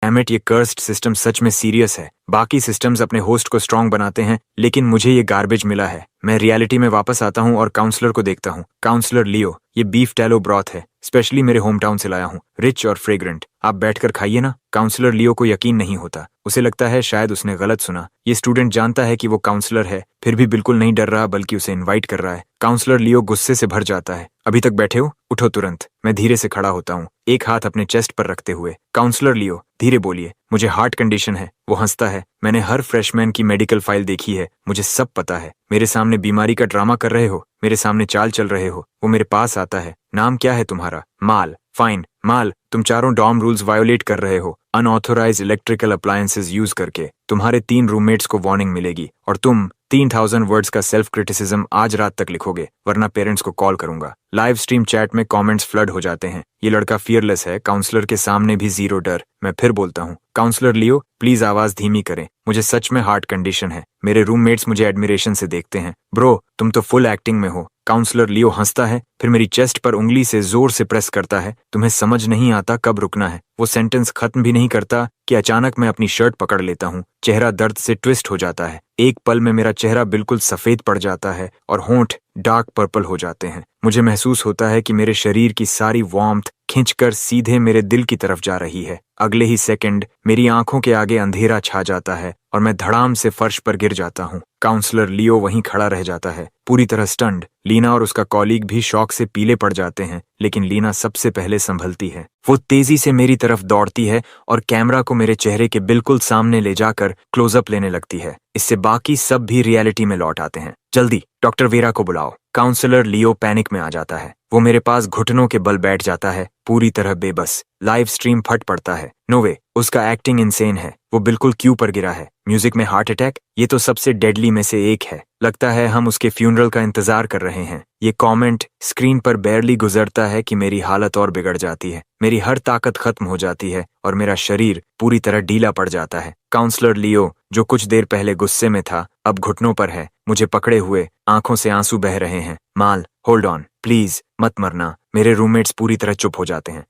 Dammit, ये cursed system सच में serious है। बाकी सिस्टम्स अपने होस्ट को स्ट्रांग बनाते हैं, लेकिन मुझे ये गार्बेज मिला है। मैं रियलिटी में वापस आता हूँ और काउंसलर को देखता हूँ। काउंसलर लियो, ये बीफ टैलो ब्रॉथ है, स्पेशली मेरे होम टाउन से लाया हूँ, रिच और फ्रेग्रेंट। आप बैठकर खाइए ना। काउंसलर लियो को यकीन नहीं होता। उसे लगता है शायद उसने गलत सुना। ये स्टूडेंट जानता है कि वो काउंसलर है, फिर भी बिल्कुल नहीं डर रहा, बल्कि उसे इनवाइट कर रहा है। काउंसलर लियो गुस्से से भर जाता है। अभी तक बैठे हो, उठो तुरंत। मैं धीरे से खड़ा होता हूँ, एक हाथ अपने चेस्ट पर रखते हुए। काउंसलर लियो, धीरे बोलिए, मुझे हार्ट कंडीशन है। वो हंसता है। मैंने हर फ्रेशमैन की मेडिकल फाइल देखी है, मुझे सब पता है। मेरे सामने बीमारी का ड्रामा कर रहे हो, मेरे सामने चाल चल रहे हो। वो मेरे पास आता है। नाम क्या है तुम्हारा? माल। फाइन माल, तुम चारों डॉर्म रूल्स वायोलेट कर रहे हो, अनऑथोराइज्ड इलेक्ट्रिकल अप्लायंसेस यूज करके। तुम्हारे 3 रूममेट्स को वार्निंग मिलेगी और तुम 3000 वर्ड्स का सेल्फ क्रिटिसिज्म आज रात तक लिखोगे, वरना पेरेंट्स को कॉल करूंगा। लाइव स्ट्रीम चैट में कमेंट्स फ्लड हो जाते हैं। ये लड़का फियरलेस है, काउंसलर के सामने भी जीरो डर। मैं फिर बोलता हूँ, काउंसलर लियो, प्लीज आवाज धीमी करें, मुझे सच में हार्ट कंडीशन है। मेरे रूममेट्स मुझे एडमिरेशन से देखते हैं। ब्रो, तुम तो फुल एक्टिंग में हो। काउंसलर लियो हंसता है, फिर मेरी चेस्ट पर उंगली से जोर से प्रेस करता है। तुम्हें समझ नहीं आता कब रुकना है। वो सेंटेंस खत्म भी नहीं करता कि अचानक मैं अपनी शर्ट पकड़ लेता हूँ। चेहरा दर्द से ट्विस्ट हो जाता है। एक पल में मेरा चेहरा बिल्कुल सफेद पड़ जाता है और होंठ डार्क पर्पल हो जाते हैं। मुझे महसूस होता है कि मेरे शरीर की सारी वार्मथ खींचकर सीधे मेरे दिल की तरफ जा रही है। अगले ही सेकंड मेरी आंखों के आगे अंधेरा छा जाता है और मैं धड़ाम से फर्श पर गिर जाता हूँ। काउंसलर लियो वहीं खड़ा रह जाता है, पूरी तरह स्टन्ड। लीना और उसका कॉलीग भी शॉक से पीले पड़ जाते हैं, लेकिन लीना सबसे पहले संभलती है। वो तेजी से मेरी तरफ दौड़ती है और कैमरा को मेरे चेहरे के बिल्कुल सामने ले जाकर क्लोजअप लेने लगती है। इससे बाकी सब भी रियलिटी में लौट आते हैं। जल्दी डॉक्टर वेरा को बुलाओ। काउंसलर लियो पैनिक में आ जाता है। वो मेरे पास घुटनों के बल बैठ जाता है, पूरी तरह बेबस। लाइव स्ट्रीम फट पड़ता है। नो वे, उसका एक्टिंग इंसेन है। वो बिल्कुल क्यू पर गिरा है। म्यूजिक में हार्ट अटैक, ये तो सबसे डेडली में से एक है। लगता है हम उसके फ्यूनरल का इंतजार कर रहे हैं। ये कमेंट स्क्रीन पर बैरली गुजरता है कि मेरी हालत और बिगड़ जाती है। मेरी हर ताकत खत्म हो जाती है और मेरा शरीर पूरी तरह ढीला पड़ जाता है। काउंसलर लियो, जो कुछ देर पहले गुस्से में था, अब घुटनों पर है, मुझे पकड़े हुए, आंखों से आंसू बह रहे हैं। माल, होल्ड ऑन, प्लीज मत मरना। मेरे रूममेट्स पूरी तरह चुप हो जाते हैं।